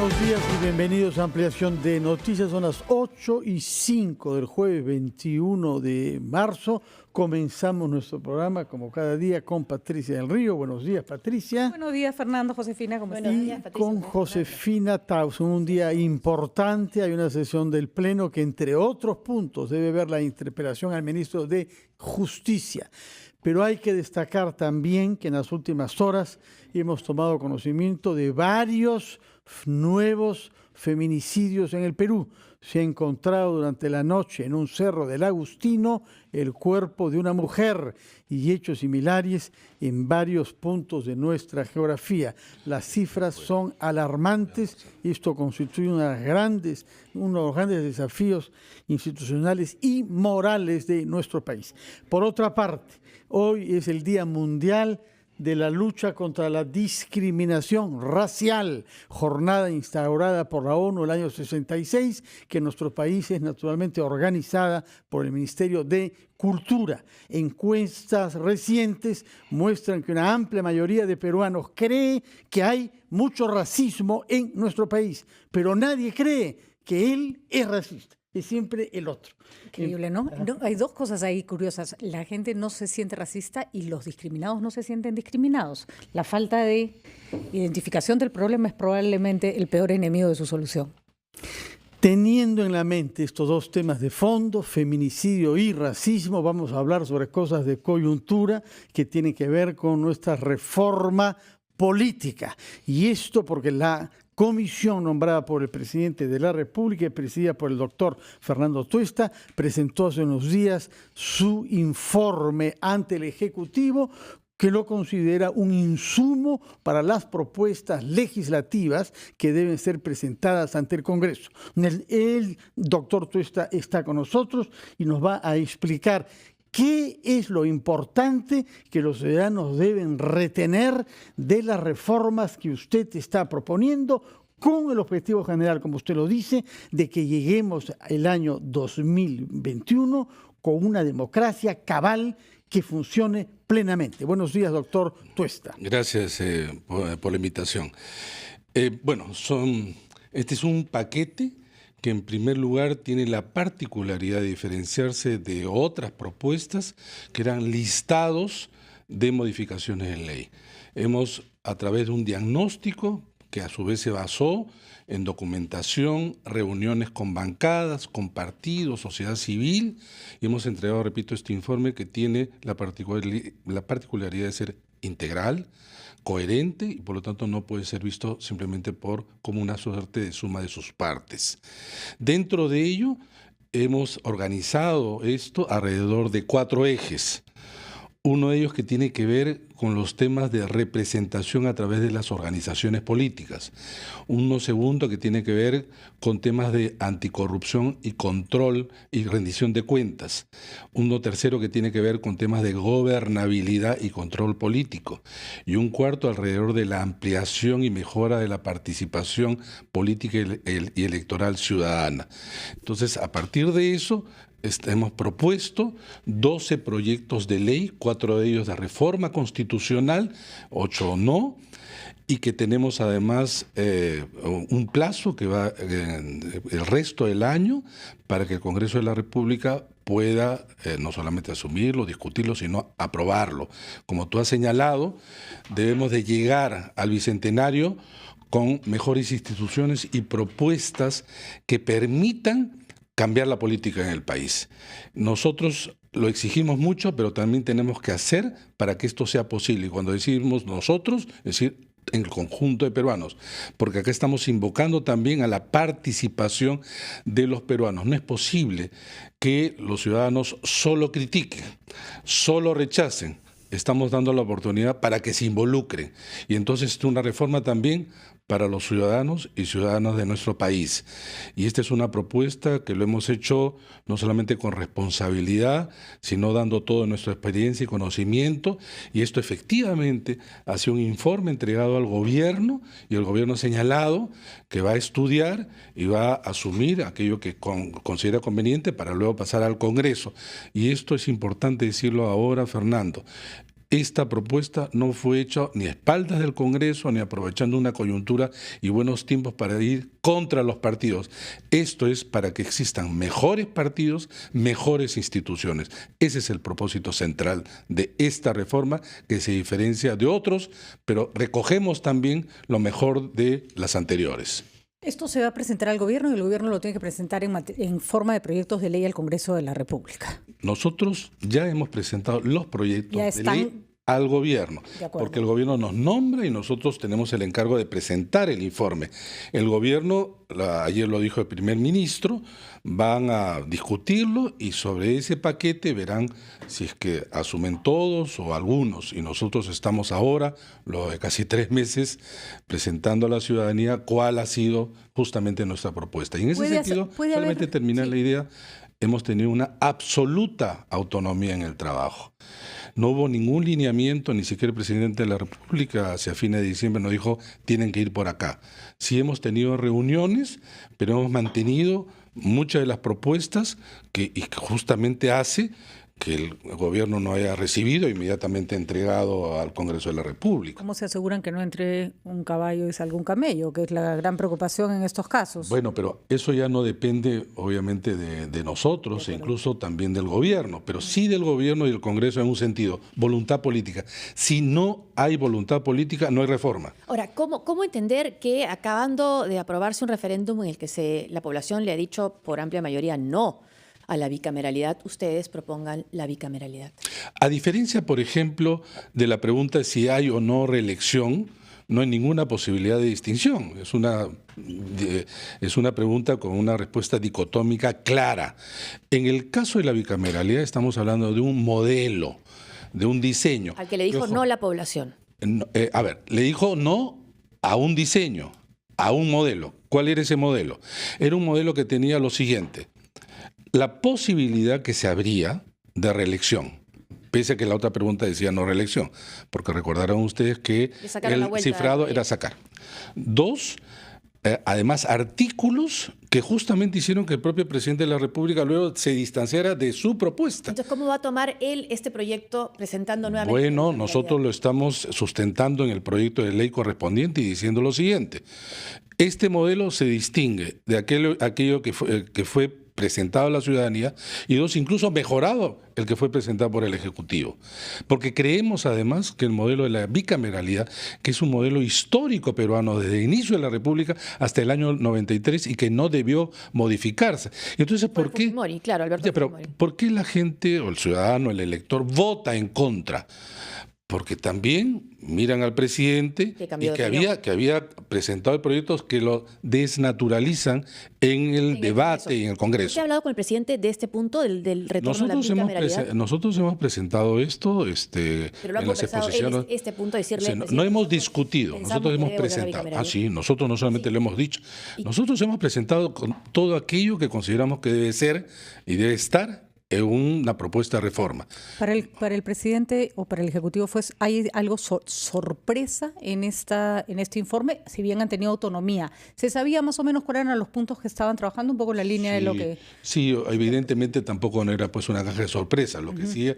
buenos días y bienvenidos a Ampliación de Noticias. Son las 8:05 del jueves 21 de marzo. Comenzamos nuestro programa como cada día con Patricia del Río. Buenos días, Patricia. Buenos días, Fernando. Josefina, ¿cómo estás? Y con Josefina Tauson, un día importante. Hay una sesión del Pleno que, entre otros puntos, debe ver la interpelación al ministro de Justicia. Pero hay que destacar también que en las últimas horas hemos tomado conocimiento de varios nuevos feminicidios en el Perú. Se ha encontrado durante la noche en un cerro del Agustino el cuerpo de una mujer y hechos similares en varios puntos de nuestra geografía. Las cifras son alarmantes y esto constituye uno de los grandes desafíos institucionales y morales de nuestro país. Por otra parte, hoy es el Día Mundial de la lucha contra la discriminación racial, jornada instaurada por la ONU el año 66, que en nuestro país es naturalmente organizada por el Ministerio de Cultura. Encuestas recientes muestran que una amplia mayoría de peruanos cree que hay mucho racismo en nuestro país, pero nadie cree que él es racista. Es siempre el otro. Increíble, ¿no? Hay dos cosas ahí curiosas. La gente no se siente racista y los discriminados no se sienten discriminados. La falta de identificación del problema es probablemente el peor enemigo de su solución. Teniendo en la mente estos dos temas de fondo, feminicidio y racismo, vamos a hablar sobre cosas de coyuntura que tienen que ver con nuestra reforma política. Y esto porque la comisión nombrada por el presidente de la República y presidida por el doctor Fernando Tuesta presentó hace unos días su informe ante el Ejecutivo, que lo considera un insumo para las propuestas legislativas que deben ser presentadas ante el Congreso. El doctor Tuesta está con nosotros y nos va a explicar ¿qué es lo importante que los ciudadanos deben retener de las reformas que usted está proponiendo, con el objetivo general, como usted lo dice, de que lleguemos el año 2021 con una democracia cabal que funcione plenamente? Buenos días, doctor Tuesta. Gracias por la invitación. Este es un paquete que en primer lugar tiene la particularidad de diferenciarse de otras propuestas que eran listados de modificaciones de ley. Hemos, a través de un diagnóstico que a su vez se basó en documentación, reuniones con bancadas, con partidos, sociedad civil, y hemos entregado, repito, este informe que tiene la particularidad de ser integral, coherente y por lo tanto no puede ser visto simplemente como una suerte de suma de sus partes. Dentro de ello hemos organizado esto alrededor de 4 ejes. Uno de ellos que tiene que ver con los temas de representación a través de las organizaciones políticas. Uno segundo que tiene que ver con temas de anticorrupción y control y rendición de cuentas. Uno tercero que tiene que ver con temas de gobernabilidad y control político. Y un cuarto alrededor de la ampliación y mejora de la participación política y electoral ciudadana. Entonces, a partir de eso, hemos propuesto 12 proyectos de ley, 4 de ellos de reforma constitucional, 8 no, y que tenemos además un plazo que va el resto del año para que el Congreso de la República pueda no solamente asumirlo, discutirlo, sino aprobarlo. Como tú has señalado, debemos de llegar al Bicentenario con mejores instituciones y propuestas que permitan cambiar la política en el país. Nosotros lo exigimos mucho, pero también tenemos que hacer para que esto sea posible. Y cuando decimos nosotros, es decir, en el conjunto de peruanos, porque acá estamos invocando también a la participación de los peruanos. No es posible que los ciudadanos solo critiquen, solo rechacen. Estamos dando la oportunidad para que se involucren. Y entonces es una reforma también para los ciudadanos y ciudadanas de nuestro país. Y esta es una propuesta que lo hemos hecho no solamente con responsabilidad, sino dando toda nuestra experiencia y conocimiento. Y esto efectivamente ha sido un informe entregado al gobierno y el gobierno ha señalado que va a estudiar y va a asumir aquello que considera conveniente para luego pasar al Congreso. Y esto es importante decirlo ahora, Fernando. esta propuesta no fue hecha ni a espaldas del Congreso, ni aprovechando una coyuntura y buenos tiempos para ir contra los partidos. Esto es para que existan mejores partidos, mejores instituciones. Ese es el propósito central de esta reforma, que se diferencia de otros, pero recogemos también lo mejor de las anteriores. Esto se va a presentar al gobierno y el gobierno lo tiene que presentar en forma de proyectos de ley al Congreso de la República. Nosotros ya hemos presentado los proyectos de ley al gobierno, porque el gobierno nos nombra y nosotros tenemos el encargo de presentar el informe. El gobierno, ayer lo dijo el primer ministro, van a discutirlo y sobre ese paquete verán si es que asumen todos o algunos. Y nosotros estamos ahora, lo de casi 3 meses, presentando a la ciudadanía cuál ha sido justamente nuestra propuesta. Y en ese sentido, solamente terminar la idea, hemos tenido una absoluta autonomía en el trabajo. No hubo ningún lineamiento, ni siquiera el presidente de la República hacia fines de diciembre nos dijo tienen que ir por acá. Sí hemos tenido reuniones, pero hemos mantenido muchas de las propuestas que justamente hace que el gobierno no haya recibido e inmediatamente entregado al Congreso de la República. ¿Cómo se aseguran que no entre un caballo y salga un camello? Que es la gran preocupación en estos casos. Bueno, pero eso ya no depende obviamente de nosotros e incluso también del gobierno, pero sí del gobierno y del Congreso en un sentido, voluntad política. Si no hay voluntad política, no hay reforma. Ahora, ¿cómo entender que acabando de aprobarse un referéndum en el que la población le ha dicho por amplia mayoría no a la bicameralidad, ustedes propongan la bicameralidad? A diferencia, por ejemplo, de la pregunta de si hay o no reelección, no hay ninguna posibilidad de distinción. Es una pregunta con una respuesta dicotómica clara. En el caso de la bicameralidad estamos hablando de un modelo, de un diseño. Al que le dijo no la población. Le dijo no a un diseño, a un modelo. ¿Cuál era ese modelo? Era un modelo que tenía lo siguiente: la posibilidad que se abría de reelección, pese a que la otra pregunta decía no reelección, porque recordarán ustedes que el cifrado era sacar. 2, además artículos que justamente hicieron que el propio presidente de la República luego se distanciara de su propuesta. Entonces, ¿cómo va a tomar él este proyecto presentando nuevamente? Bueno, nosotros lo estamos sustentando en el proyecto de ley correspondiente y diciendo lo siguiente: este modelo se distingue de aquello que fue presentado a la ciudadanía, y 2, incluso mejorado el que fue presentado por el Ejecutivo. Porque creemos además que el modelo de la bicameralidad, que es un modelo histórico peruano desde el inicio de la República hasta el año 93 y que no debió modificarse. Entonces, ¿por qué? Fujimori, claro, Alberto Fujimori. ¿Por qué la gente o el ciudadano, el elector, vota en contra? Porque también miran al presidente y que había presentado proyectos que lo desnaturalizan en el debate y en el Congreso. ¿Usted ha hablado con el presidente de este punto, del retorno a la bicameralidad? Nosotros hemos presentado esto pero lo ha en las exposiciones. Este punto, decirle... No hemos discutido, nosotros hemos presentado. Sí, nosotros no solamente lo hemos dicho. Nosotros hemos presentado con todo aquello que consideramos que debe ser y debe estar en una propuesta de reforma. Para el presidente o para el Ejecutivo, ¿hay algo sorpresa en este informe? Si bien han tenido autonomía, ¿se sabía más o menos cuáles eran los puntos que estaban trabajando? Un poco en la línea de lo que... Sí, evidentemente tampoco no era pues una caja de sorpresa. Lo que sí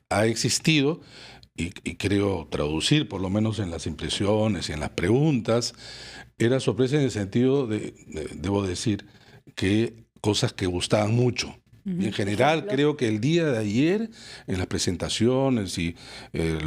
ha existido, y creo traducir por lo menos en las impresiones y en las preguntas, era sorpresa en el sentido debo decir, que cosas que gustaban mucho. En general, creo que el día de ayer, en las presentaciones y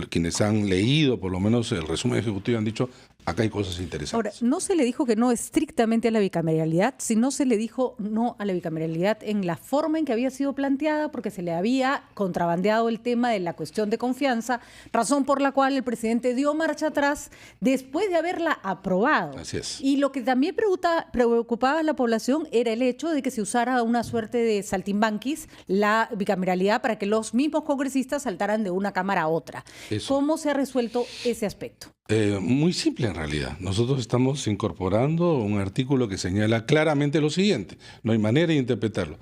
quienes han leído por lo menos el resumen ejecutivo han dicho, acá hay cosas interesantes. Ahora, no se le dijo que no estrictamente a la bicameralidad, sino se le dijo no a la bicameralidad en la forma en que había sido planteada, porque se le había contrabandeado el tema de la cuestión de confianza, razón por la cual el presidente dio marcha atrás después de haberla aprobado. Así es. Y lo que también preocupaba a la población era el hecho de que se usara una suerte de saltimbanquis la bicameralidad para que los mismos congresistas saltaran de una cámara a otra. Eso. ¿Cómo se ha resuelto ese aspecto? Muy simple en realidad. Nosotros estamos incorporando un artículo que señala claramente lo siguiente. No hay manera de interpretarlo.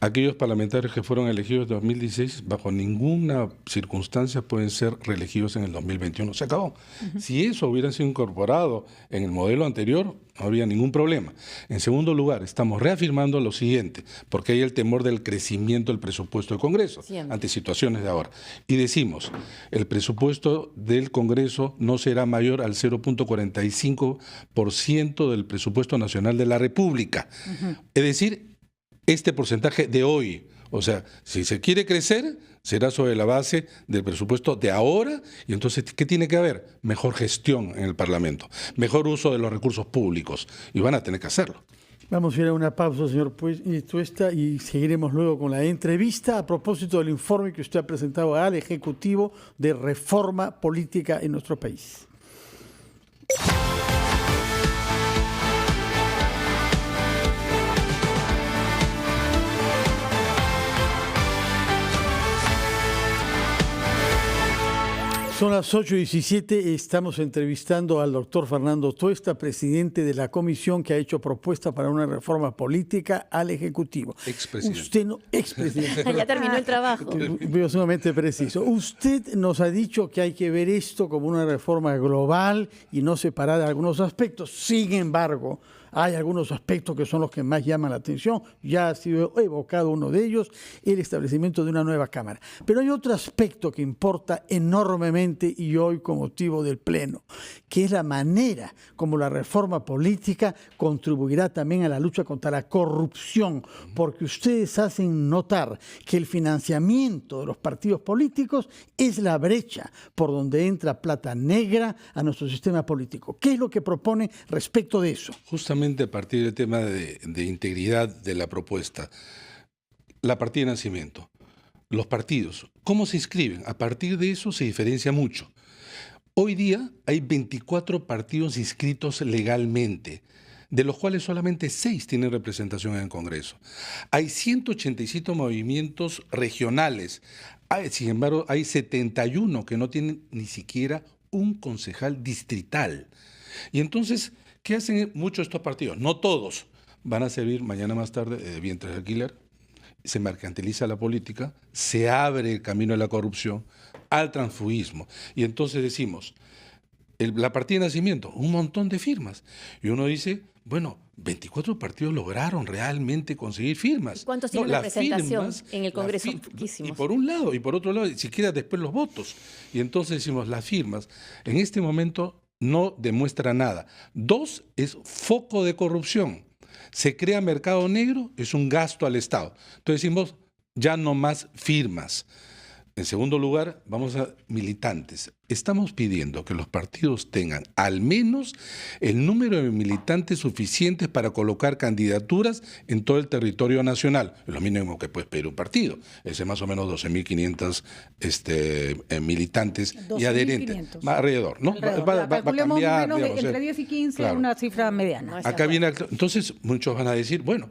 aquellos parlamentarios que fueron elegidos en 2016, bajo ninguna circunstancia pueden ser reelegidos en el 2021. Se acabó. Si eso hubiera sido incorporado en el modelo anterior, no habría ningún problema. En segundo lugar, estamos reafirmando lo siguiente, porque hay el temor del crecimiento del presupuesto del Congreso ante situaciones de ahora. Y decimos, el presupuesto del Congreso no será mayor al 0.45% del presupuesto nacional de la República. Es decir, este porcentaje de hoy. O sea, si se quiere crecer, será sobre la base del presupuesto de ahora. Y entonces, ¿qué tiene que haber? Mejor gestión en el Parlamento, mejor uso de los recursos públicos. Y van a tener que hacerlo. Vamos a ir a una pausa, señor Tuesta, y seguiremos luego con la entrevista a propósito del informe que usted ha presentado al Ejecutivo de reforma política en nuestro país. Son las 8:17, estamos entrevistando al doctor Fernando Tuesta, presidente de la comisión que ha hecho propuesta para una reforma política al Ejecutivo. Expresidente. Usted no, expresidente. Ya terminó el trabajo. Veo sumamente preciso. Usted nos ha dicho que hay que ver esto como una reforma global y no separar algunos aspectos. Sin embargo, hay algunos aspectos que son los que más llaman la atención. Ya ha sido evocado uno de ellos, el establecimiento de una nueva Cámara. Pero hay otro aspecto que importa enormemente y hoy con motivo del Pleno, que es la manera como la reforma política contribuirá también a la lucha contra la corrupción, porque ustedes hacen notar que el financiamiento de los partidos políticos es la brecha por donde entra plata negra a nuestro sistema político. ¿Qué es lo que propone respecto de eso? Justamente a partir del tema de integridad de la propuesta, la partida de nacimiento, los partidos, ¿cómo se inscriben? A partir de eso se diferencia mucho. Hoy día hay 24 partidos inscritos legalmente, de los cuales solamente 6 tienen representación en el Congreso. Hay 187 movimientos regionales, sin embargo hay 71 que no tienen ni siquiera un concejal distrital. Y entonces, ¿qué hacen muchos de estos partidos? No todos van a servir mañana más tarde de vientres de alquiler. Se mercantiliza la política, se abre el camino a la corrupción, al transfugismo. Y entonces decimos, la partida de nacimiento, un montón de firmas. Y uno dice, bueno, 24 partidos lograron realmente conseguir firmas. ¿Cuántos tienen representación en el Congreso? Y por un lado, y por otro lado, siquiera después los votos. Y entonces decimos, las firmas, en este momento no demuestra nada. 2, es foco de corrupción. Se crea mercado negro, es un gasto al Estado. Entonces decimos, ya no más firmas. En segundo lugar, vamos a militantes. Estamos pidiendo que los partidos tengan al menos el número de militantes suficientes para colocar candidaturas en todo el territorio nacional. Es lo mínimo que puede pedir un partido. Ese más o menos 12.500 militantes y adherentes. Alrededor, ¿no? Va a cambiar, menos digamos, entre 10 y 15, claro. Una cifra mediana. Acá viene, entonces muchos van a decir, bueno,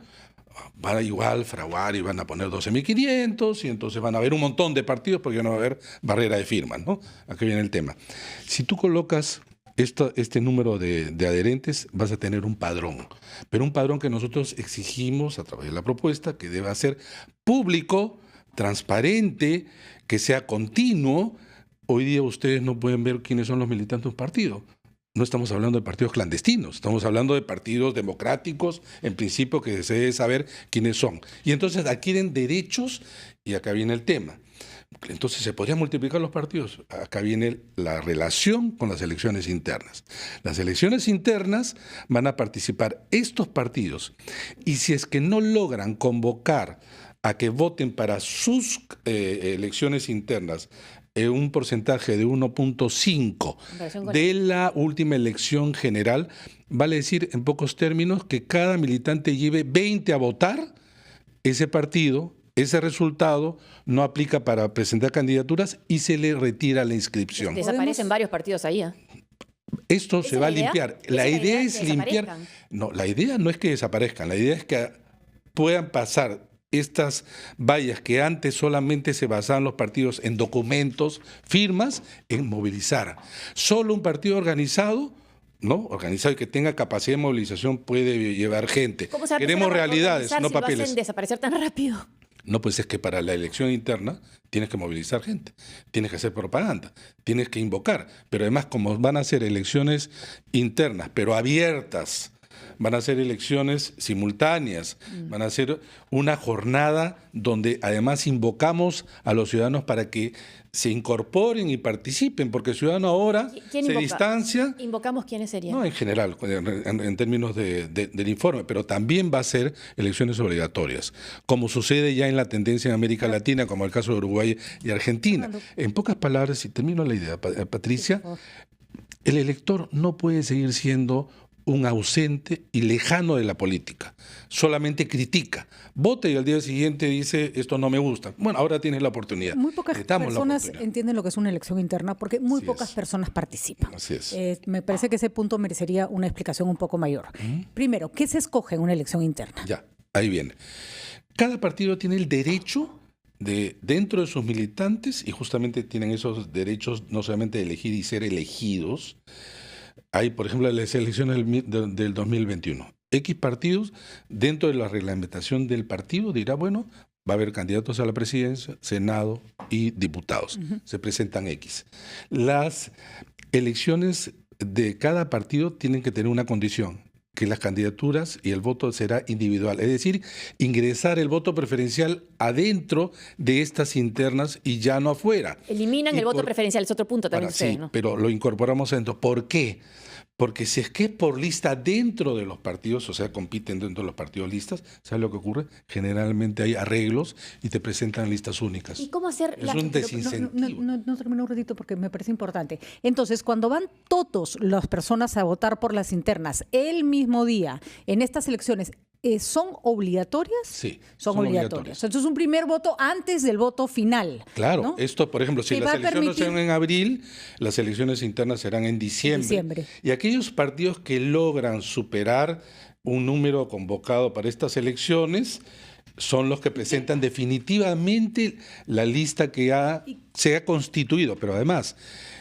van a igual fraguar y van a poner 12.500 y entonces van a haber un montón de partidos porque no va a haber barrera de firmas, ¿no? Aquí viene el tema. Si tú colocas este número de adherentes, vas a tener un padrón, pero un padrón que nosotros exigimos a través de la propuesta que deba ser público, transparente, que sea continuo. Hoy día ustedes no pueden ver quiénes son los militantes de un partido. No estamos hablando de partidos clandestinos, estamos hablando de partidos democráticos, en principio que se debe saber quiénes son. Y entonces adquieren derechos, y acá viene el tema. Entonces, ¿se podrían multiplicar los partidos? Acá viene la relación con las elecciones internas. Las elecciones internas van a participar estos partidos, y si es que no logran convocar a que voten para sus elecciones internas un porcentaje de 1.5 de la última elección general, vale decir en pocos términos que cada militante lleve 20 a votar, ese partido, ese resultado no aplica para presentar candidaturas y se le retira la inscripción. Desaparecen varios partidos ahí, ¿eh? Esto se va a limpiar. La idea es limpiar. No, la idea no es que desaparezcan, la idea es que puedan pasar estas vallas que antes solamente se basaban los partidos en documentos, firmas, en movilizar. Solo un partido organizado, ¿no? Organizado y que tenga capacidad de movilización puede llevar gente. ¿Cómo se va a Queremos realidades, no si papeles. lo hacen desaparecer tan rápido? No, pues es que para la elección interna tienes que movilizar gente, tienes que hacer propaganda, tienes que invocar, pero además como van a ser elecciones internas, pero abiertas, van a ser elecciones simultáneas, van a ser una jornada donde además invocamos a los ciudadanos para que se incorporen y participen, porque el ciudadano ahora ¿Quién se invoca? distancia. ¿Invocamos quiénes serían? No, en general, en términos del informe, pero también va a ser elecciones obligatorias, como sucede ya en la tendencia en América Latina, como el caso de Uruguay y Argentina. En pocas palabras, y termino la idea, Patricia, el elector no puede seguir siendo un ausente y lejano de la política. Solamente critica, vota y al día siguiente dice esto no me gusta. Bueno, ahora tienes la oportunidad. Muy pocas Le damos la personas oportunidad. entienden lo que es una elección interna porque muy Así pocas es. personas participan. Así es. Me parece que ese punto merecería una explicación un poco mayor. Primero, ¿qué se escoge en una elección interna? Ya, ahí viene. Cada partido tiene el derecho de, dentro de sus militantes, y justamente tienen esos derechos no solamente de elegir y ser elegidos. Hay, por ejemplo, las elecciones del 2021. X partidos, dentro de la reglamentación del partido, dirá, bueno, va a haber candidatos a la presidencia, Senado y diputados. Se presentan X. Las elecciones de cada partido tienen que tener una condición, que las candidaturas y el voto será individual. Es decir, ingresar el voto preferencial adentro de estas internas y ya no afuera. Eliminan Y el voto por- preferencial, es otro punto también de ustedes, Sí, ¿no? pero lo incorporamos adentro. ¿Por qué? Porque si es que es por lista dentro de los partidos, o sea, compiten dentro de los partidos listas, ¿sabes lo que ocurre? Generalmente hay arreglos y te presentan listas únicas. ¿Y cómo hacer Es la- un Pero desincentivo. no termino un ratito porque me parece importante. Entonces, cuando van todas las personas a votar por las internas el mismo día en estas elecciones, ¿son obligatorias? Sí, son son obligatorias. obligatorias. Entonces, un primer voto antes del voto final. Claro, ¿no? esto, por ejemplo, si Que las va a elecciones permitir- son en abril, las elecciones internas serán en diciembre. Y aquellos partidos que logran superar un número convocado para estas elecciones son los que presentan definitivamente la lista que se ha constituido. Pero además,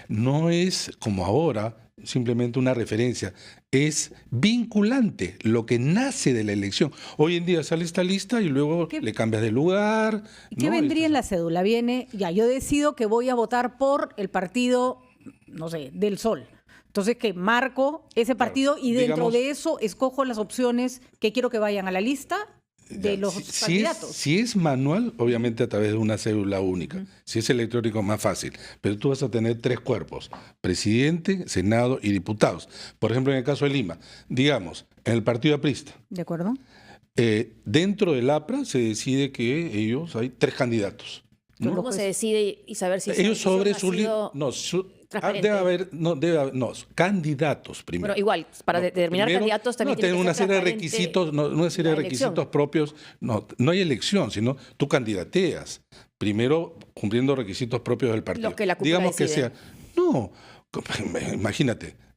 no es como ahora simplemente una referencia, es vinculante lo que nace de la elección. Hoy en día sale esta lista y luego ¿Qué- le cambias de lugar. ¿Qué ¿no? vendría en la cédula? Viene, ya, yo decido que voy a votar por el partido, no sé, del Sol. Entonces, que marco ese partido y dentro digamos- de eso escojo las opciones que quiero que vayan a la lista de Ya, los si candidatos. si es manual, obviamente a través de una cédula única. Si es electrónico, más fácil. Pero tú vas a tener 3 cuerpos: presidente, senado y diputados. Por ejemplo, en el caso de Lima, digamos, en el partido aprista, ¿De acuerdo? dentro del APRA se decide que hay 3 candidatos. ¿no? ¿Cómo se decide y saber si Ellos sobre su su transparente? debe haber candidatos primero. Bueno, igual, para determinar Primero, candidatos también no, tiene que una ser serie de transparente requisitos, una serie de la elección. requisitos propios. No hay elección, sino tú candidateas. Primero cumpliendo requisitos propios del partido. Los que la cúpula Digamos que decide. sea. No,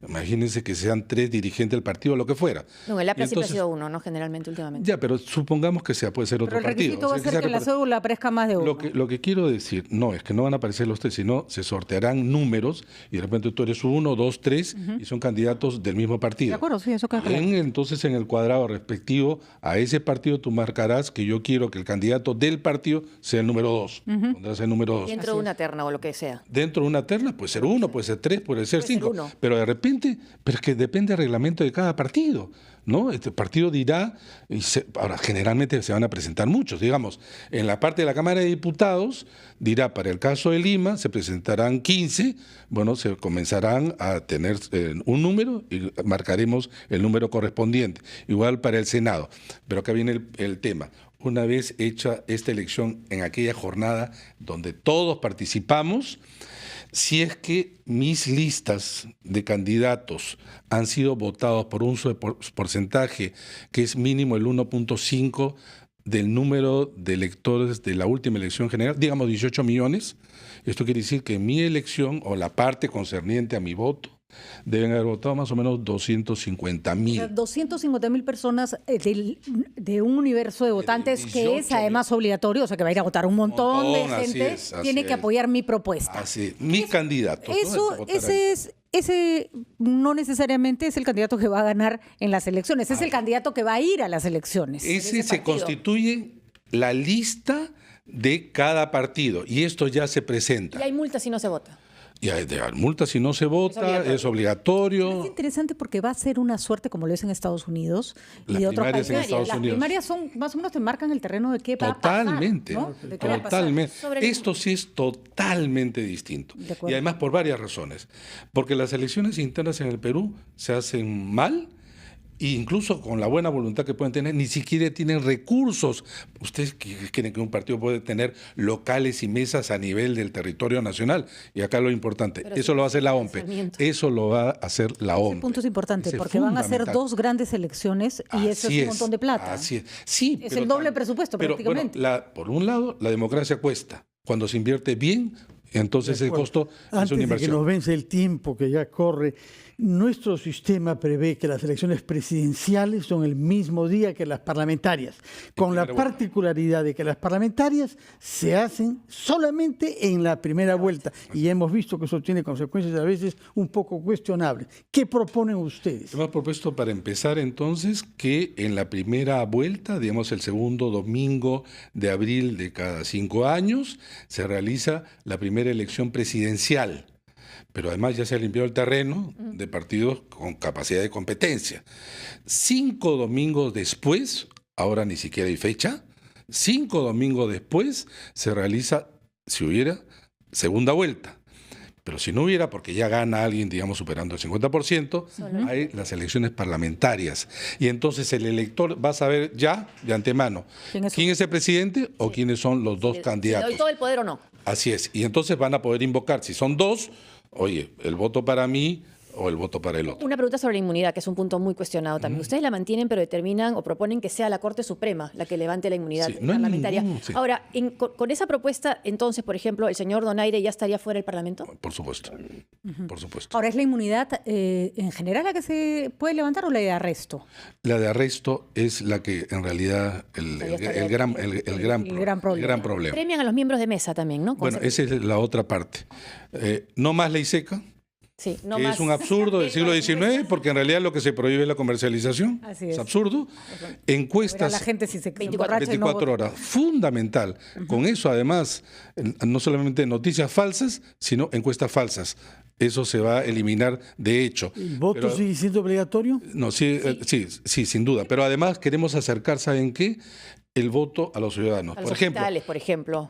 imagínense que sean 3 dirigentes del partido, lo que fuera. No, el APRA Y siempre ha entonces- sido uno, ¿no? Generalmente, últimamente. Ya, pero supongamos que puede ser otro Pero el partido. requisito va a O sea, ser que en la sea cédula aparezca más de uno. lo que quiero decir, no, es que no van a aparecer los 3, sino se sortearán números y de repente tú eres 1, 2, 3 y son candidatos del mismo partido. De acuerdo, sí, eso queda claro. Entonces, en el cuadrado respectivo a ese partido tú marcarás que yo quiero que el candidato del partido sea el número 2. Pondrás el número 2. Dentro de una terna o lo que sea. Dentro de una terna puede ser 1, puede ser 3, puede ser Puede ser 5. uno. Pero de repente, pero es que depende del reglamento de cada partido, ¿no? Este partido dirá, ahora generalmente se van a presentar muchos, digamos, en la parte de la Cámara de Diputados dirá, para el caso de Lima se presentarán 15, bueno, se comenzarán a tener un número y marcaremos el número correspondiente. Igual para el Senado. Pero acá viene el tema. Una vez hecha esta elección en aquella jornada donde todos participamos, si es que mis listas de candidatos han sido votados por un porcentaje que es mínimo el 1.5 del número de electores de la última elección general, digamos 18 millones, esto quiere decir que mi elección o la parte concerniente a mi voto deben haber votado más o menos 250.000. 250.000 personas de un universo de votantes que es 18.000. además obligatorio, o sea que va a ir a votar un montón de Montón, así gente, es, así tiene que es. apoyar mi propuesta. Así, mis candidatos. ¿no? Eso, Hay que votar ese no necesariamente es el candidato que va a ganar en las elecciones, es el candidato que va a ir a las elecciones. Ese ese se partido. constituye la lista de cada partido y esto ya se presenta. Y hay multas si no se vota. Y hay multas si no se vota, es obligatorio. Es interesante porque va a ser una suerte como lo es en Estados Unidos Las y otros primarias países. en Estados Las Unidos. primarias son más o menos te marcan el terreno de qué va a pasar. Totalmente, ¿no? De qué va a pasar. totalmente. Sobre el- Esto sí es totalmente distinto. De acuerdo. Y además por varias razones. Porque las elecciones internas en el Perú se hacen mal. E incluso con la buena voluntad que pueden tener, ni siquiera tienen recursos. ¿Ustedes creen que un partido puede tener locales y mesas a nivel del territorio nacional? Y acá lo importante, Pero eso sí, lo va a hacer la OMPE. financiamiento. Eso lo va a hacer la OMPE. Ese punto es importante Ese es porque van a ser fundamental. 2 grandes elecciones y eso Así es un montón de plata. Así es. Sí, Es pero el doble presupuesto pero, prácticamente. Bueno, por un lado, la democracia cuesta. Cuando se invierte bien, entonces el costo es Antes una de que nos inversión. vence el tiempo que ya corre, nuestro sistema prevé que las elecciones presidenciales son el mismo día que las parlamentarias, con la primera vuelta. particularidad de que las parlamentarias se hacen solamente en la primera vuelta. Y hemos visto que eso tiene consecuencias a veces un poco cuestionables. ¿Qué proponen ustedes? Hemos propuesto para empezar entonces que en la primera vuelta, digamos el segundo domingo de abril de cada 5 años, se realiza la primera elección presidencial. Pero además ya se ha limpiado el terreno de partidos con capacidad de competencia. 5 domingos después, ahora ni siquiera hay fecha, 5 domingos después se realiza, si hubiera, segunda vuelta. Pero si no hubiera, porque ya gana alguien, digamos, superando el 50%, hay las elecciones parlamentarias. Y entonces el elector va a saber ya, de antemano, ¿Quién es el presidente o quiénes son los dos Si le candidatos. doy todo el poder o no. Así es. Y entonces van a poder invocar, si son dos, oye, el voto para mí o el voto para el otro. Una pregunta sobre la inmunidad, que es un punto muy cuestionado también. Ustedes la mantienen, pero determinan o proponen que sea la Corte Suprema la que levante la inmunidad Sí, no hay parlamentaria. sí. Ahora, con esa propuesta, entonces, por ejemplo, ¿el señor Donaire ya estaría fuera del Parlamento? Por supuesto. Por supuesto. Ahora, ¿es la inmunidad en general la que se puede levantar o la de arresto? La de arresto es la que en realidad el gran problema. Premian a los miembros de mesa también, ¿no? Bueno, esa es la otra parte. No más ley seca, Sí, no que más. es un absurdo del siglo XIX, porque en realidad lo que se prohíbe es la comercialización. Así es. absurdo. Ver Encuestas a la gente si se 24 emborracha y no 24 vota. horas, fundamental. Con eso, además, no solamente noticias falsas, sino encuestas falsas. Eso se va a eliminar de hecho. ¿El voto Pero- sigue siendo obligatorio? No, sí, sí, sin duda. Pero además queremos acercar, ¿saben qué? El voto a los ciudadanos. A los Por ejemplo, hospitales,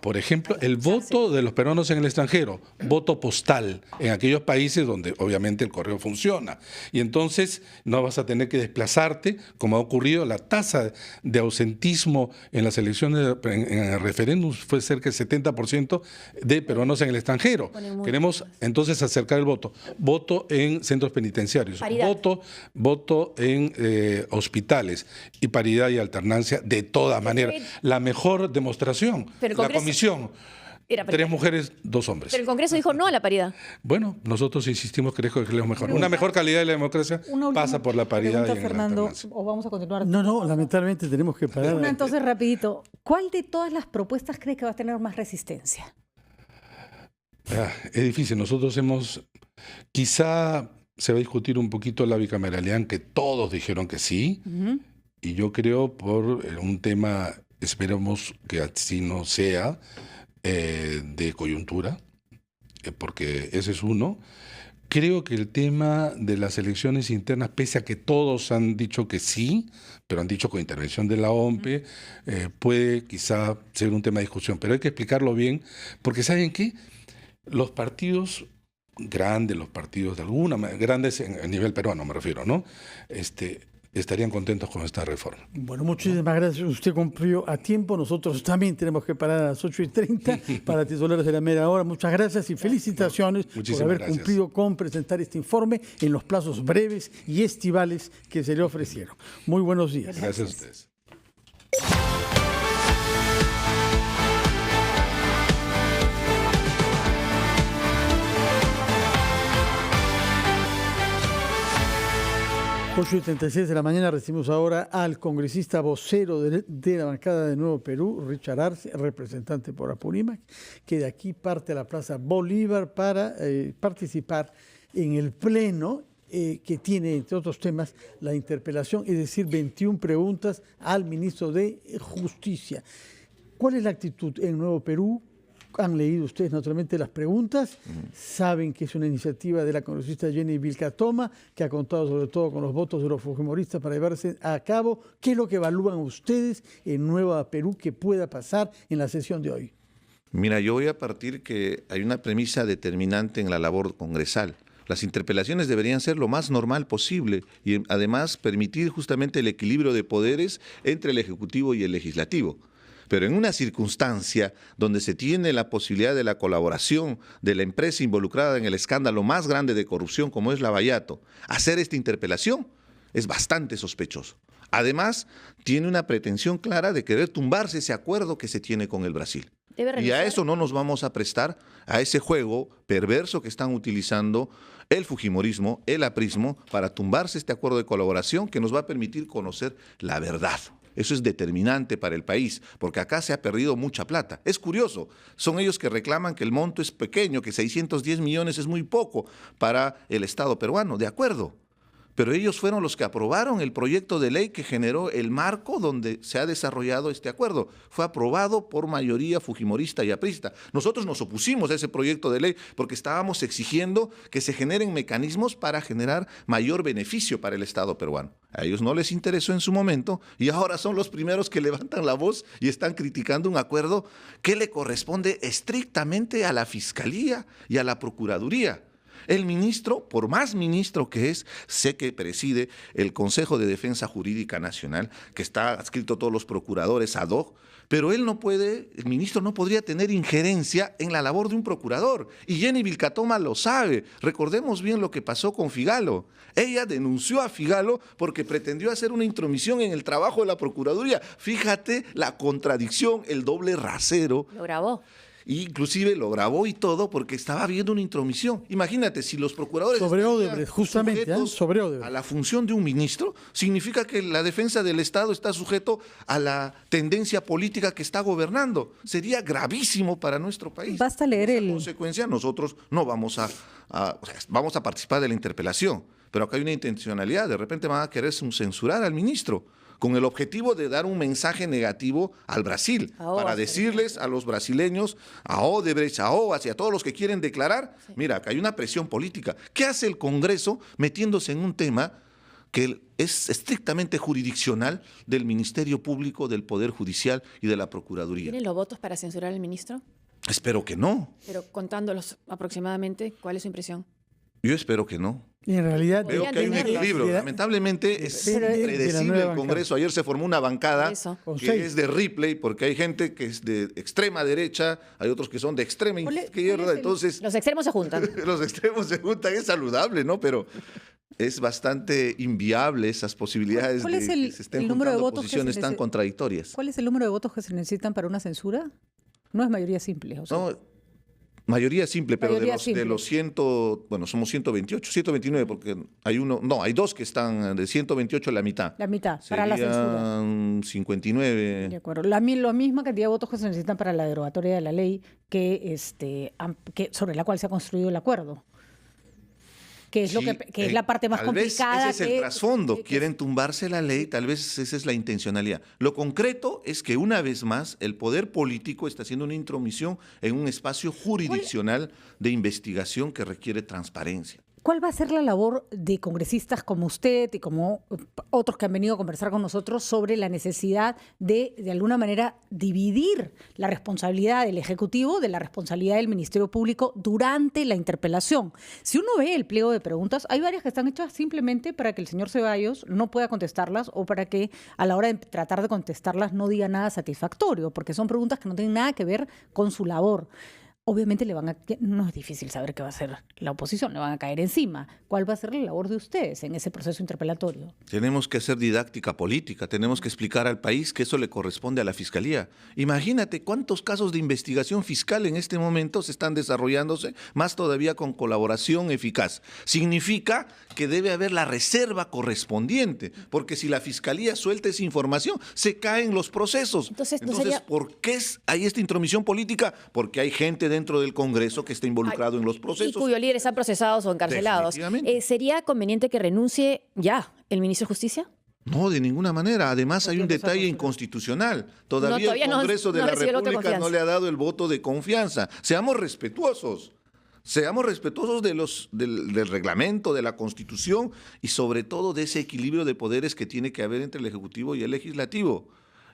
por ejemplo. el voto de los peruanos en el extranjero, voto postal, en aquellos países donde obviamente el correo funciona. Y entonces no vas a tener que desplazarte, como ha ocurrido. La tasa de ausentismo en las elecciones, en el referéndum, fue cerca del 70% de peruanos en el extranjero. Ponen muy Queremos entonces acercar el voto. Voto en centros penitenciarios, Paridad. voto en hospitales y paridad y alternancia de todas maneras. La mejor demostración, Pero el la Congreso- comisión, Era 3 mujeres, 2 hombres. Pero el Congreso dijo no a la paridad. Bueno, nosotros insistimos que es lo mejor. Una mejor calidad de la democracia Una última pasa por la paridad y pregunta, en la Fernando, alternancia. o vamos a continuar. No, lamentablemente tenemos que parar. Una entonces rapidito. ¿Cuál de todas las propuestas crees que va a tener más resistencia? Es difícil. Nosotros quizá se va a discutir un poquito la bicameralidad, que todos dijeron que sí. Y yo creo por un tema, esperemos que así no sea, de coyuntura, porque ese es uno. Creo que el tema de las elecciones internas, pese a que todos han dicho que sí, pero han dicho con intervención de la OMPE, puede quizá ser un tema de discusión. Pero hay que explicarlo bien, porque ¿saben qué? Los partidos grandes, los partidos de alguna manera, grandes a nivel peruano me refiero, ¿no? Estarían contentos con esta reforma. Bueno, muchísimas gracias. Usted cumplió a tiempo. Nosotros también tenemos que parar a las 8:30 para titulares de la mera hora. Muchas gracias y felicitaciones por Muchísimas haber gracias. cumplido con presentar este informe en los plazos breves y estivales que se le ofrecieron. Muy buenos días. Gracias a ustedes. Ocho y 36 de la mañana recibimos ahora al congresista vocero de la bancada de Nuevo Perú, Richard Arce, representante por Apurímac, que de aquí parte a la Plaza Bolívar para participar en el pleno que tiene, entre otros temas, la interpelación, es decir, 21 preguntas al ministro de Justicia. ¿Cuál es la actitud en Nuevo Perú? Han leído ustedes naturalmente las preguntas, saben que es una iniciativa de la congresista Jenny Vilcatoma, que ha contado sobre todo con los votos de los fujimoristas para llevarse a cabo. ¿Qué es lo que evalúan ustedes en Nueva Perú que pueda pasar en la sesión de hoy? Mira, yo voy a partir que hay una premisa determinante en la labor congresal. Las interpelaciones deberían ser lo más normal posible y además permitir justamente el equilibrio de poderes entre el Ejecutivo y el Legislativo. Pero en una circunstancia donde se tiene la posibilidad de la colaboración de la empresa involucrada en el escándalo más grande de corrupción como es Lavallato, hacer esta interpelación es bastante sospechoso. Además, tiene una pretensión clara de querer tumbarse ese acuerdo que se tiene con el Brasil. Y a eso no nos vamos a prestar, a ese juego perverso que están utilizando el fujimorismo, el aprismo, para tumbarse este acuerdo de colaboración que nos va a permitir conocer la verdad. Eso es determinante para el país, porque acá se ha perdido mucha plata. Es curioso, son ellos que reclaman que el monto es pequeño, que 610 millones es muy poco para el Estado peruano, de acuerdo. Pero ellos fueron los que aprobaron el proyecto de ley que generó el marco donde se ha desarrollado este acuerdo. Fue aprobado por mayoría fujimorista y aprista. Nosotros nos opusimos a ese proyecto de ley porque estábamos exigiendo que se generen mecanismos para generar mayor beneficio para el Estado peruano. A ellos no les interesó en su momento y ahora son los primeros que levantan la voz y están criticando un acuerdo que le corresponde estrictamente a la Fiscalía y a la Procuraduría. El ministro, por más ministro que es, sé que preside el Consejo de Defensa Jurídica Nacional, que está adscrito a todos los procuradores ad hoc, pero él no puede, el ministro no podría tener injerencia en la labor de un procurador. Y Jenny Vilcatoma lo sabe. Recordemos bien lo que pasó con Figalo. Ella denunció a Figalo porque pretendió hacer una intromisión en el trabajo de la Procuraduría. Fíjate la contradicción, el doble rasero. Lo grabó. Inclusive lo grabó y todo porque estaba viendo una intromisión. Imagínate, si los procuradores sobre Odebrecht, justamente, sobre Odebrecht, a la función de un ministro, significa que la defensa del Estado está sujeto a la tendencia política que está gobernando. Sería gravísimo para nuestro país. Basta leer En consecuencia, nosotros no vamos vamos a participar de la interpelación, pero acá hay una intencionalidad. De repente van a querer censurar al ministro, con el objetivo de dar un mensaje negativo al Brasil, para decirles a los brasileños, a Odebrecht, a OAS y a todos los que quieren declarar, mira, acá hay una presión política. ¿Qué hace el Congreso metiéndose en un tema que es estrictamente jurisdiccional del Ministerio Público, del Poder Judicial y de la Procuraduría? ¿Tienen los votos para censurar al ministro? Espero que no. Pero contándolos aproximadamente, ¿cuál es su impresión? Yo espero que no. Y en realidad veo que hay un equilibrio. Lamentablemente es impredecible el Congreso. Ayer se formó una bancada que es de Ripley, porque hay gente que es de extrema derecha, hay otros que son de extrema izquierda. Entonces, los extremos se juntan. Los extremos se juntan, es saludable, ¿no? Pero es bastante inviable esas posibilidades de que se estén juntando posiciones tan contradictorias. ¿Cuál es el número de votos que se necesitan para una censura? No es mayoría simple. O sea. No, mayoría simple, pero mayoría de los 100, bueno, somos 128, 129, porque hay uno, no, hay dos que están de 128 la mitad. La mitad, serían para la censura. 59. De acuerdo. La misma cantidad de votos que se necesitan para la derogatoria de la ley que sobre la cual se ha construido el acuerdo. Que es, Sí, es la parte más complicada. Ese es el trasfondo. Quieren tumbarse la ley, tal vez esa es la intencionalidad. Lo concreto es que una vez más el poder político está haciendo una intromisión en un espacio jurisdiccional de investigación que requiere transparencia. ¿Cuál va a ser la labor de congresistas como usted y como otros que han venido a conversar con nosotros sobre la necesidad de alguna manera, dividir la responsabilidad del Ejecutivo de la responsabilidad del Ministerio Público durante la interpelación? Si uno ve el pliego de preguntas, hay varias que están hechas simplemente para que el señor Ceballos no pueda contestarlas o para que a la hora de tratar de contestarlas no diga nada satisfactorio, porque son preguntas que no tienen nada que ver con su labor. Obviamente no es difícil saber qué va a hacer la oposición, le van a caer encima. ¿Cuál va a ser la labor de ustedes en ese proceso interpelatorio? Tenemos que hacer didáctica política, tenemos que explicar al país que eso le corresponde a la Fiscalía. Imagínate cuántos casos de investigación fiscal en este momento se están desarrollándose, más todavía con colaboración eficaz. Significa que debe haber la reserva correspondiente, porque si la Fiscalía suelta esa información, se caen los procesos. Entonces ¿por qué hay esta intromisión política? Porque hay gente dentro del Congreso que está involucrado en los procesos. Y cuyos líderes están procesados o encarcelados. ¿Sería conveniente que renuncie ya el ministro de Justicia? No, de ninguna manera. Además, hay un empezó a detalle consultar? inconstitucional. Todavía todavía el no- Congreso de no la recibió el voto de República no confianza. le ha dado el voto de confianza. Seamos respetuosos. Seamos respetuosos del reglamento, de la Constitución y sobre todo de ese equilibrio de poderes que tiene que haber entre el Ejecutivo y el Legislativo.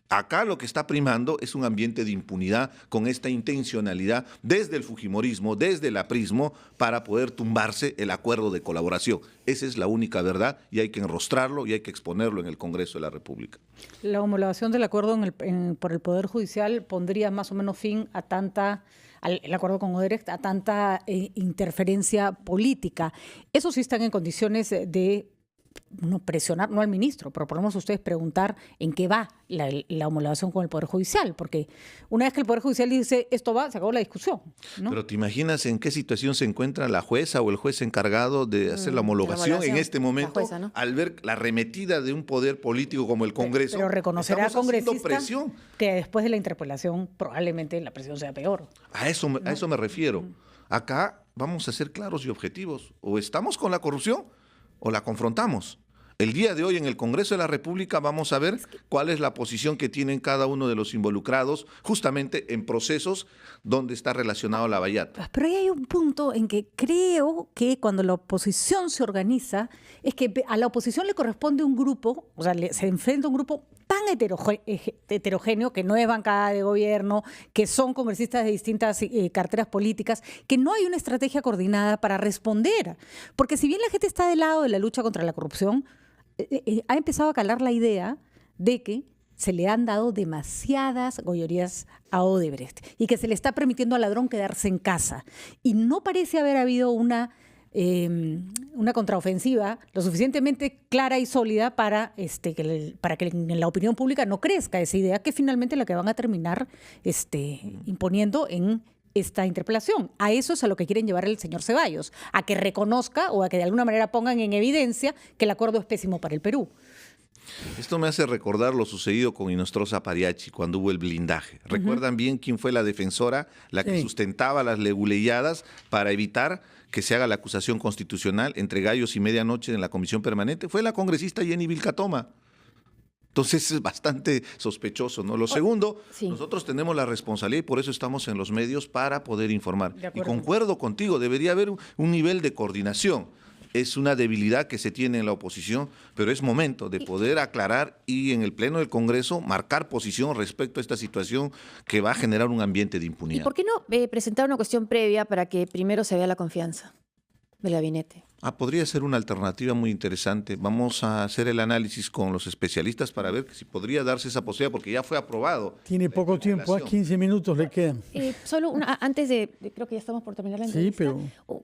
Acá lo que está primando es un ambiente de impunidad con esta intencionalidad desde el fujimorismo, desde el aprismo, para poder tumbarse el acuerdo de colaboración. Esa es la única verdad y hay que enrostrarlo y hay que exponerlo en el Congreso de la República. La homologación del acuerdo por el Poder Judicial pondría más o menos fin a el acuerdo con Odebrecht, a tanta interferencia política. Eso sí están en condiciones de presionar, no al ministro, pero podemos ustedes preguntar en qué va la homologación con el Poder Judicial, porque una vez que el Poder Judicial dice esto va, se acabó la discusión, ¿no? Pero ¿te imaginas en qué situación se encuentra la jueza o el juez encargado de hacer la homologación en este momento, la jueza, ¿no? al ver la arremetida de un poder político como el Congreso? Pero reconocerá Estamos haciendo congresista presión. que después de la interpelación probablemente la presión sea peor. A eso me refiero. Acá vamos a ser claros y objetivos. O estamos con la corrupción o la confrontamos. El día de hoy en el Congreso de la República vamos a ver cuál es la posición que tienen cada uno de los involucrados justamente en procesos donde está relacionado la vallata. Pero ahí hay un punto en que creo que cuando la oposición se organiza, es que a la oposición le corresponde un grupo, o sea, se enfrenta a un grupo tan heterogéneo, que no es bancada de gobierno, que son congresistas de distintas carteras políticas, que no hay una estrategia coordinada para responder. Porque si bien la gente está del lado de la lucha contra la corrupción, ha empezado a calar la idea de que se le han dado demasiadas goyorías a Odebrecht y que se le está permitiendo al ladrón quedarse en casa. Y no parece haber habido una contraofensiva lo suficientemente clara y sólida para que en la opinión pública no crezca esa idea, que finalmente es la que van a terminar imponiendo en esta interpelación. A eso es a lo que quieren llevar el señor Ceballos, a que reconozca o a que de alguna manera pongan en evidencia que el acuerdo es pésimo para el Perú. Esto me hace recordar lo sucedido con Inostroza Pariachi cuando hubo el blindaje. ¿Recuerdan bien quién fue la defensora, la que sustentaba las leguleyadas para evitar que se haga la acusación constitucional entre gallos y medianoche en la comisión permanente? Fue la congresista Jenny Vilcatoma. Entonces es bastante sospechoso, ¿no? Lo segundo, sí. Nosotros tenemos la responsabilidad y por eso estamos en los medios para poder informar. De Y acuerdo. concuerdo contigo, debería haber un nivel de coordinación. Es una debilidad que se tiene en la oposición, pero es momento de poder aclarar y en el Pleno del Congreso marcar posición respecto a esta situación que va a generar un ambiente de ¿Y impunidad. por qué no presentar una cuestión previa para que primero se vea la confianza del gabinete? Podría ser una alternativa muy interesante. Vamos a hacer el análisis con los especialistas para ver si podría darse esa posibilidad, porque ya fue aprobado. Tiene poco tiempo, 15 minutos le quedan. Solo antes creo que ya estamos por terminar la Sí, entrevista. pero-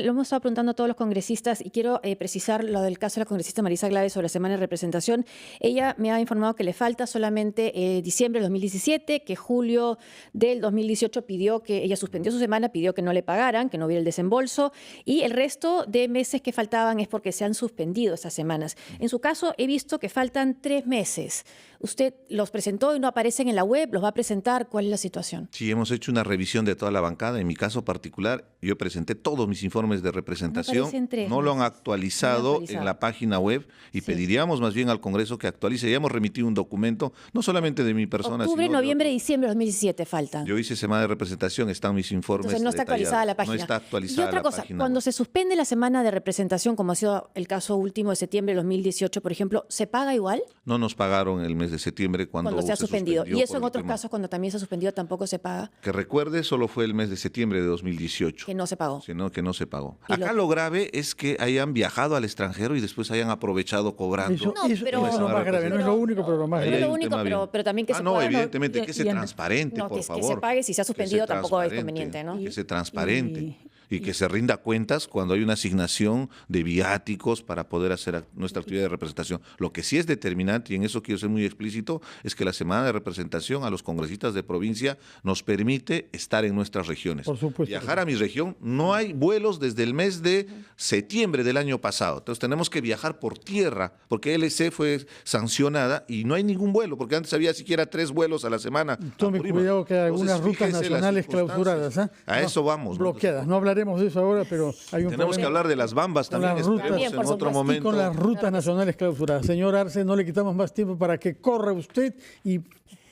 Lo hemos estado preguntando a todos los congresistas y quiero precisar lo del caso de la congresista Marisa Glave sobre la semana de representación. Ella me ha informado que le falta solamente diciembre del 2017, que julio del 2018 pidió que ella suspendió su semana, pidió que no le pagaran, que no hubiera el desembolso, y el resto de meses que faltaban es porque se han suspendido esas semanas. En su caso, he visto que faltan 3 meses. Usted los presentó y no aparecen en la web, los va a presentar. ¿Cuál es la situación? Sí, hemos hecho una revisión de toda la bancada. En mi caso particular, yo presenté todos mis informes de representación. aparecen 3 No lo han meses. actualizado No en la página web y Sí. pediríamos más bien al Congreso que actualice. Ya hemos remitido un documento, no solamente de mi persona, Octubre, sino de noviembre, otros. diciembre de 2017 faltan. Yo hice semana de representación, están mis informes. Entonces no está detallados. actualizada la página. No está actualizada Y otra la cosa, página cuando web. se suspende la semana de representación, como ha sido el caso último de septiembre de 2018, por ejemplo, ¿se paga igual No nos pagaron el mes de septiembre cuando se ha suspendido? suspendió Y eso por en el otros tema. casos, cuando también se ha suspendido, tampoco se paga, Que recuerde, solo fue el mes de septiembre de 2018. que no se pagó. Sino que no se pagó. Y Acá lo grave es que hayan viajado al extranjero y después hayan aprovechado cobrando. Eso, No, eso- pero- eso es lo más grave, no es lo único, pero lo más Ahí No grave. es hay lo un único, tema bien. pero también que se no, pueda- evidentemente, y- que sea y- transparente, no, por que se favor. pague, si se ha suspendido, Que sea tampoco es transparente, conveniente, ¿no? Que sea transparente. Y que se rinda cuentas cuando hay una asignación de viáticos para poder hacer nuestra actividad de representación. Lo que sí es determinante, y en eso quiero ser muy explícito, es que la semana de representación a los congresistas de provincia nos permite estar en nuestras regiones. Por supuesto. Viajar a mi región, no hay vuelos desde el mes de septiembre del año pasado. Entonces tenemos que viajar por tierra, porque LC fue sancionada y no hay ningún vuelo, porque antes había siquiera 3 vuelos a la semana. Tome a Purímac. cuidado que hay algunas Entonces, rutas fíjese las nacionales circunstancias. clausuradas. A No, eso vamos, ¿no? Bloqueadas. No hablaré hablaremos de eso ahora, pero hay un Tenemos que problema hablar de las bambas con también, las rutas. esperemos También, en por otro supuesto. y momento. con las rutas nacionales clausuradas. Señor Arce, no le quitamos más tiempo para que corra usted y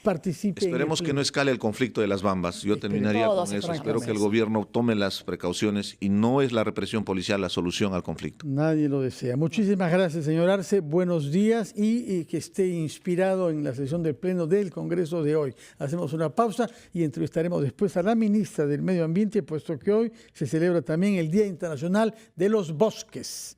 participe. Esperemos que no escale el conflicto de las bambas. Yo terminaría Todos con eso. esperamos Espero que el eso. gobierno tome las precauciones y no es la represión policial la solución al conflicto. Nadie lo desea. Muchísimas gracias, señor Arce. Buenos días y que esté inspirado en la sesión del Pleno del Congreso de hoy. Hacemos una pausa y entrevistaremos después a la ministra del Medio Ambiente, puesto que hoy se celebra también el Día Internacional de los Bosques.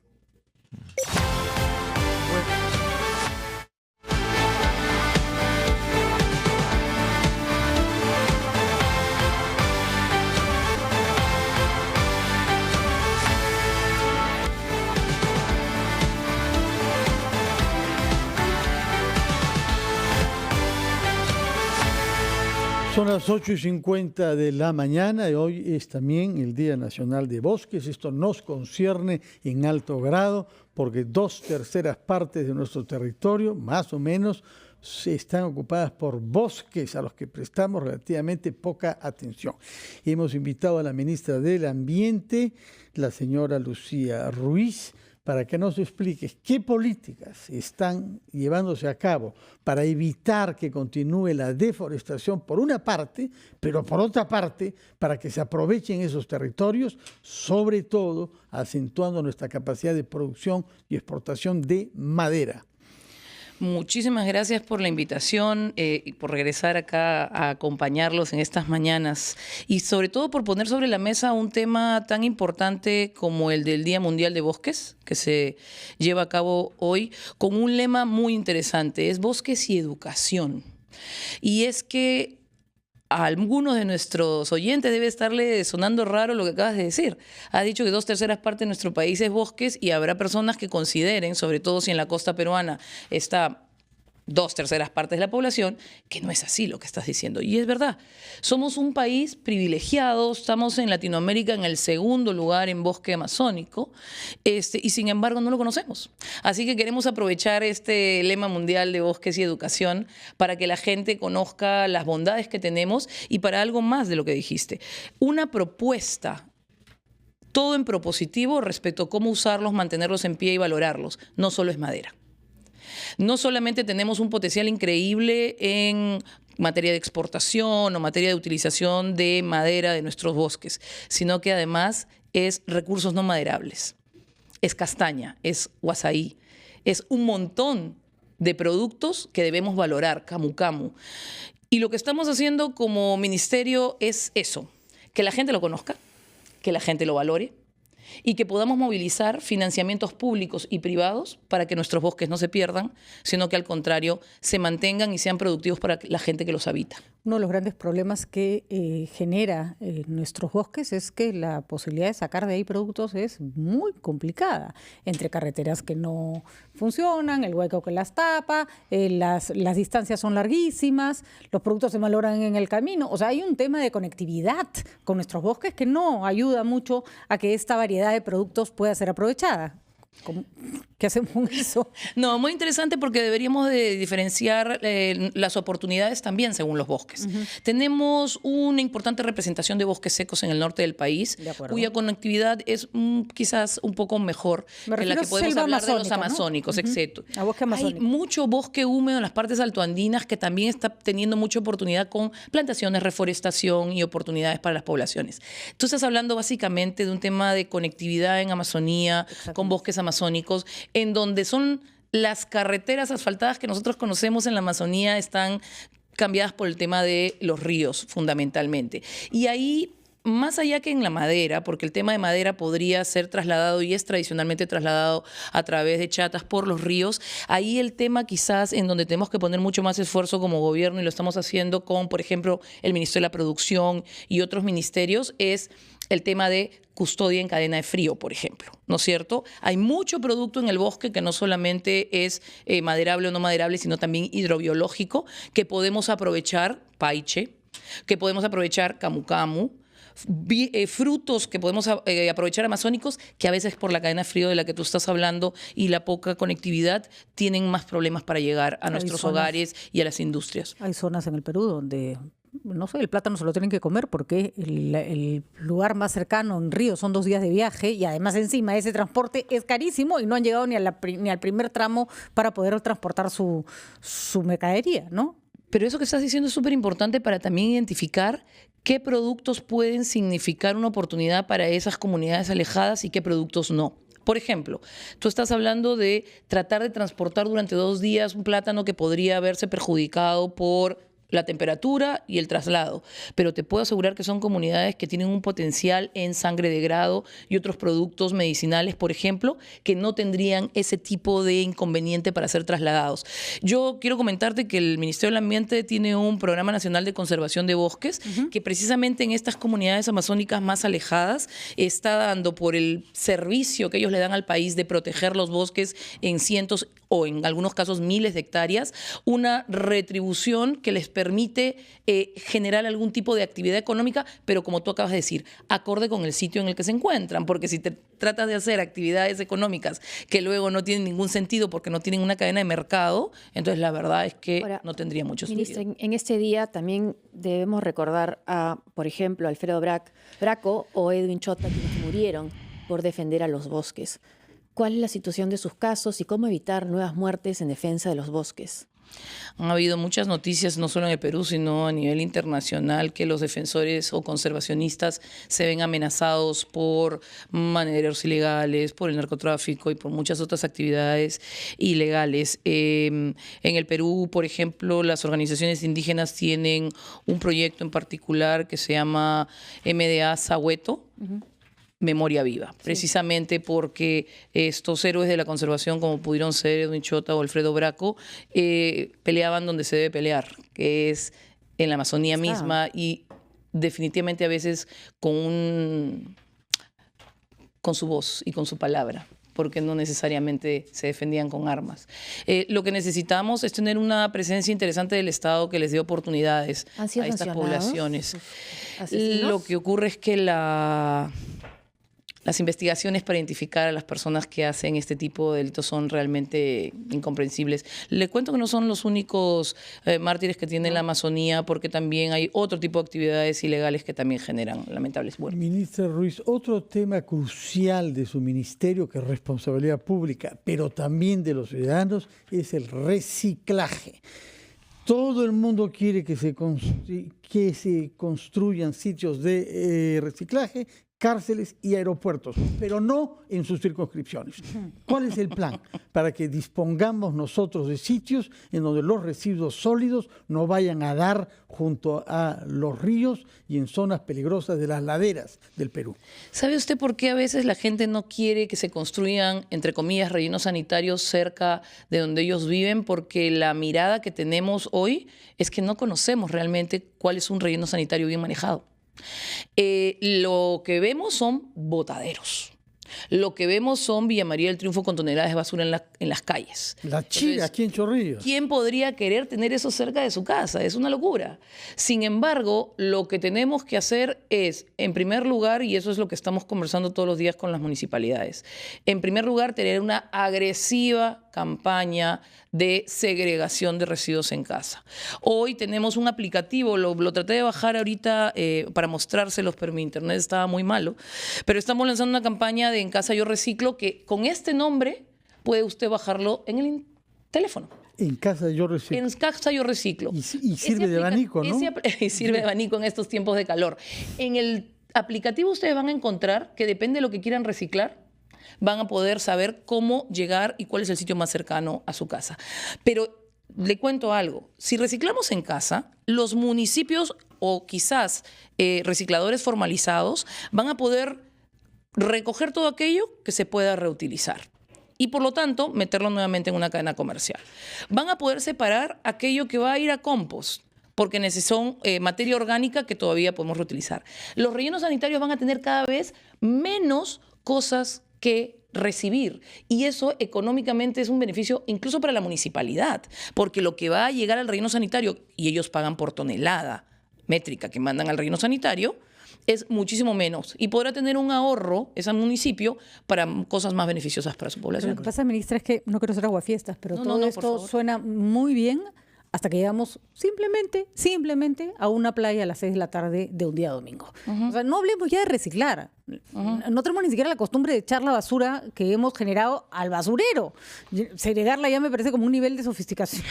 Son las 8:50 de la mañana y hoy es también el Día Nacional de Bosques. Esto nos concierne en alto grado porque 2/3 partes de nuestro territorio, más o menos, están ocupadas por bosques a los que prestamos relativamente poca atención. Hemos invitado a la ministra del Ambiente, la señora Lucía Ruiz, para que nos explique qué políticas están llevándose a cabo para evitar que continúe la deforestación por una parte, pero por otra parte, para que se aprovechen esos territorios, sobre todo acentuando nuestra capacidad de producción y exportación de madera. Muchísimas gracias por la invitación y por regresar acá a acompañarlos en estas mañanas y sobre todo por poner sobre la mesa un tema tan importante como el del Día Mundial de Bosques, que se lleva a cabo hoy con un lema muy interesante, es bosques y educación. Y es que a algunos de nuestros oyentes debe estarle sonando raro lo que acabas de decir. Has dicho que 2/3 partes de nuestro país es bosques y habrá personas que consideren, sobre todo si en la costa peruana está 2/3 partes de la población, que no es así lo que estás diciendo. Y es verdad, somos un país privilegiado, estamos en Latinoamérica en el segundo lugar en bosque amazónico, y sin embargo no lo conocemos. Así que queremos aprovechar este lema mundial de bosques y educación para que la gente conozca las bondades que tenemos y para algo más de lo que dijiste. Una propuesta, todo en propositivo respecto a cómo usarlos, mantenerlos en pie y valorarlos. No solo es madera. No solamente tenemos un potencial increíble en materia de exportación o materia de utilización de madera de nuestros bosques, sino que además es recursos no maderables. Es castaña, es huasaí, es un montón de productos que debemos valorar, camu camu. Y lo que estamos haciendo como ministerio es eso, que la gente lo conozca, que la gente lo valore, y que podamos movilizar financiamientos públicos y privados para que nuestros bosques no se pierdan, sino que al contrario se mantengan y sean productivos para la gente que los habita. Uno de los grandes problemas que genera nuestros bosques es que la posibilidad de sacar de ahí productos es muy complicada, entre carreteras que no funcionan, el hueco que las tapa, las distancias son larguísimas, los productos se valoran en el camino. O sea, hay un tema de conectividad con nuestros bosques que no ayuda mucho a que esta variedad de productos pueda ser aprovechada. ¿Qué hacemos con eso? No, muy interesante porque deberíamos de diferenciar las oportunidades también según los bosques. Tenemos una importante representación de bosques secos en el norte del país, cuya conectividad es quizás un poco mejor que la que podemos hablar de los amazónicos, etcétera. Hay mucho bosque húmedo en las partes altoandinas que también está teniendo mucha oportunidad con plantaciones, reforestación y oportunidades para las poblaciones. Tú estás hablando básicamente de un tema de conectividad en Amazonía, con bosques amazónicos, en donde son las carreteras asfaltadas que nosotros conocemos en la Amazonía están cambiadas por el tema de los ríos, fundamentalmente. Y ahí, más allá que en la madera, porque el tema de madera podría ser trasladado y es tradicionalmente trasladado a través de chatas por los ríos, ahí el tema quizás en donde tenemos que poner mucho más esfuerzo como gobierno, y lo estamos haciendo con, por ejemplo, el Ministerio de la Producción y otros ministerios, es el tema de custodia en cadena de frío, por ejemplo, ¿no es cierto? Hay mucho producto en el bosque que no solamente es maderable o no maderable, sino también hidrobiológico, que podemos aprovechar, paiche, que podemos aprovechar camu camu, frutos que podemos aprovechar amazónicos, que a veces por la cadena de frío de la que tú estás hablando y la poca conectividad tienen más problemas para llegar a nuestros hogares y a las industrias. Hay zonas en el Perú donde no sé, el plátano se lo tienen que comer porque el lugar más cercano en Río son 2 días de viaje y además encima ese transporte es carísimo y no han llegado ni al primer tramo para poder transportar su mercadería, ¿no? Pero eso que estás diciendo es súper importante para también identificar qué productos pueden significar una oportunidad para esas comunidades alejadas y qué productos no. Por ejemplo, tú estás hablando de tratar de transportar durante 2 días un plátano que podría haberse perjudicado por la temperatura y el traslado, pero te puedo asegurar que son comunidades que tienen un potencial en sangre de grado y otros productos medicinales, por ejemplo, que no tendrían ese tipo de inconveniente para ser trasladados. Yo quiero comentarte que el Ministerio del Ambiente tiene un Programa Nacional de Conservación de Bosques que precisamente en estas comunidades amazónicas más alejadas está dando, por el servicio que ellos le dan al país de proteger los bosques en cientos o en algunos casos miles de hectáreas, una retribución que les permite generar algún tipo de actividad económica, pero como tú acabas de decir, acorde con el sitio en el que se encuentran, porque si te tratas de hacer actividades económicas que luego no tienen ningún sentido porque no tienen una cadena de mercado, entonces la verdad es que ahora, no tendría mucho sentido. Ministra, en este día también debemos recordar a, por ejemplo, Alfredo Braco o Edwin Chota, quienes murieron por defender a los bosques. ¿Cuál es la situación de sus casos y cómo evitar nuevas muertes en defensa de los bosques? Han habido muchas noticias, no solo en el Perú, sino a nivel internacional, que los defensores o conservacionistas se ven amenazados por manereros ilegales, por el narcotráfico y por muchas otras actividades ilegales. En el Perú, por ejemplo, las organizaciones indígenas tienen un proyecto en particular que se llama MDA Sahueto, Memoria Viva, precisamente porque estos héroes de la conservación, como pudieron ser Edwin Chota o Alfredo Braco, peleaban donde se debe pelear, que es en la Amazonía misma, y definitivamente a veces con su voz y con su palabra, porque no necesariamente se defendían con armas. Lo que necesitamos es tener una presencia interesante del Estado que les dé oportunidades a estas poblaciones. Lo que ocurre es que las investigaciones para identificar a las personas que hacen este tipo de delitos son realmente incomprensibles. Le cuento que no son los únicos mártires que tiene la Amazonía, porque también hay otro tipo de actividades ilegales que también generan lamentables muertes. Ministra Ruiz, otro tema crucial de su ministerio, que es responsabilidad pública, pero también de los ciudadanos, es el reciclaje. Todo el mundo quiere que se construyan sitios de reciclaje, cárceles y aeropuertos, pero no en sus circunscripciones. ¿Cuál es el plan para que dispongamos nosotros de sitios en donde los residuos sólidos no vayan a dar junto a los ríos y en zonas peligrosas de las laderas del Perú? ¿Sabe usted por qué a veces la gente no quiere que se construyan, entre comillas, rellenos sanitarios cerca de donde ellos viven? Porque la mirada que tenemos hoy es que no conocemos realmente cuál es un relleno sanitario bien manejado. Lo que vemos son botaderos. Lo que vemos son Villa María del Triunfo con toneladas de basura en las calles. La China, aquí en Chorrillos. ¿Quién podría querer tener eso cerca de su casa? Es una locura. Sin embargo, lo que tenemos que hacer es, en primer lugar, y eso es lo que estamos conversando todos los días con las municipalidades, en primer lugar, tener una agresiva campaña de segregación de residuos en casa. Hoy tenemos un aplicativo, lo traté de bajar ahorita para mostrárselos, pero mi internet estaba muy malo, pero estamos lanzando una campaña de En Casa Yo Reciclo, que con este nombre puede usted bajarlo en el teléfono. En Casa Yo Reciclo. En Casa Yo Reciclo. Y sirve de abanico, ¿no? Y sirve de abanico en estos tiempos de calor. En el aplicativo ustedes van a encontrar que depende de lo que quieran reciclar, van a poder saber cómo llegar y cuál es el sitio más cercano a su casa. Pero le cuento algo. Si reciclamos en casa, los municipios o quizás recicladores formalizados van a poder recoger todo aquello que se pueda reutilizar y por lo tanto meterlo nuevamente en una cadena comercial. Van a poder separar aquello que va a ir a compost, porque son materia orgánica que todavía podemos reutilizar. Los rellenos sanitarios van a tener cada vez menos cosas que recibir, y eso económicamente es un beneficio incluso para la municipalidad, porque lo que va a llegar al relleno sanitario, y ellos pagan por tonelada métrica que mandan al relleno sanitario, es muchísimo menos y podrá tener un ahorro ese municipio para cosas más beneficiosas para su población. Lo que pasa, ministra, es que no quiero ser aguafiestas, pero todo esto suena muy bien hasta que llegamos simplemente a una playa a las 6 de la tarde de un día domingo. O sea, no hablemos ya de reciclar. No tenemos ni siquiera la costumbre de echar la basura que hemos generado al basurero. Segregarla ya me parece como un nivel de sofisticación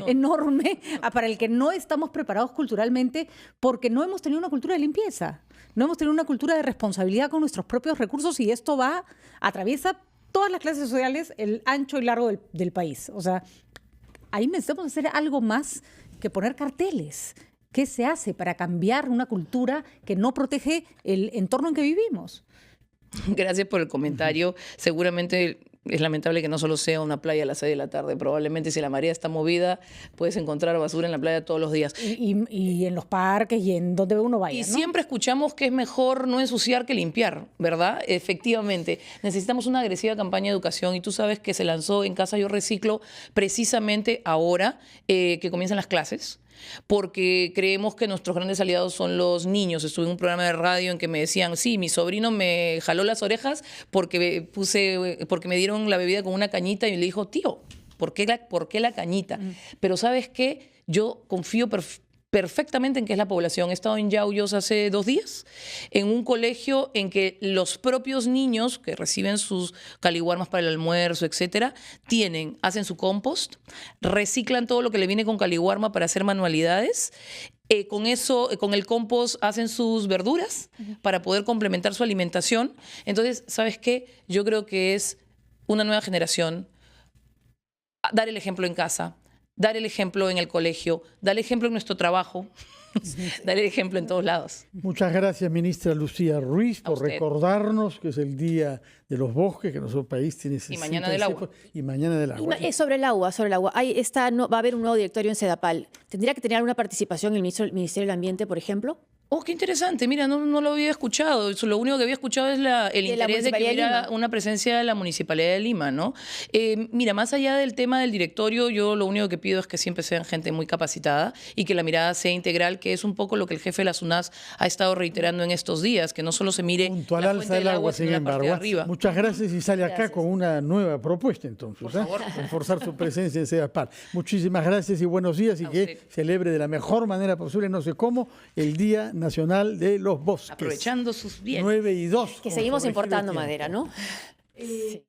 enorme para el que no estamos preparados culturalmente, porque no hemos tenido una cultura de limpieza, no hemos tenido una cultura de responsabilidad con nuestros propios recursos, y esto atraviesa todas las clases sociales, el ancho y largo del país. O sea, ahí necesitamos hacer algo más que poner carteles. ¿Qué se hace para cambiar una cultura que no protege el entorno en que vivimos? Gracias por el comentario. Seguramente es lamentable que no solo sea una playa a las 6 de la tarde. Probablemente si la marea está movida, puedes encontrar basura en la playa todos los días. Y en los parques y en donde uno vaya, Y ¿no? siempre escuchamos que es mejor no ensuciar que limpiar, ¿verdad? Efectivamente. Necesitamos una agresiva campaña de educación, y tú sabes que se lanzó en Casa Yo Reciclo precisamente ahora que comienzan las clases, porque creemos que nuestros grandes aliados son los niños. Estuve en un programa de radio en que me decían, sí, mi sobrino me jaló las orejas porque me dieron la bebida con una cañita, y le dijo, tío, ¿por qué la cañita? Pero ¿sabes qué? Yo confío perfectamente en que es la población. He estado en Yauyos hace 2 días, en un colegio en que los propios niños que reciben sus caliwarmas para el almuerzo, etcétera, hacen su compost, reciclan todo lo que le viene con caliwarma para hacer manualidades. Con el compost hacen sus verduras para poder complementar su alimentación. Entonces, ¿sabes qué? Yo creo que es una nueva generación. Dar el ejemplo en casa, dar el ejemplo en el colegio, dar el ejemplo en nuestro trabajo, dar el ejemplo en todos lados. Muchas gracias, ministra Lucía Ruiz, por usted. recordarnos que es el Día de los Bosques, que nuestro país tiene 66. Y mañana del agua. Y mañana del agua. Sobre el agua. Va a haber un nuevo directorio en Sedapal. ¿Tendría que tener alguna participación el Ministerio del Ambiente, por ejemplo? Oh, qué interesante. Mira, no lo había escuchado. Lo único que había escuchado es el interés de que hubiera una presencia de la Municipalidad de Lima, ¿no? Mira, más allá del tema del directorio, yo lo único que pido es que siempre sean gente muy capacitada y que la mirada sea integral, que es un poco lo que el jefe de la SUNAS ha estado reiterando en estos días, que no solo se mire junto al la alza fuente del agua, sino sin la parte de embargo. arriba. Muchas gracias, y sale acá con una nueva propuesta, entonces. Por favor. Reforzar su presencia en Sedapal. Muchísimas gracias y buenos días, y que celebre de la mejor manera posible, no sé cómo, el Día Nacional de los Bosques. Aprovechando sus bienes. 9:02. Que seguimos importando madera, ¿no? Sí.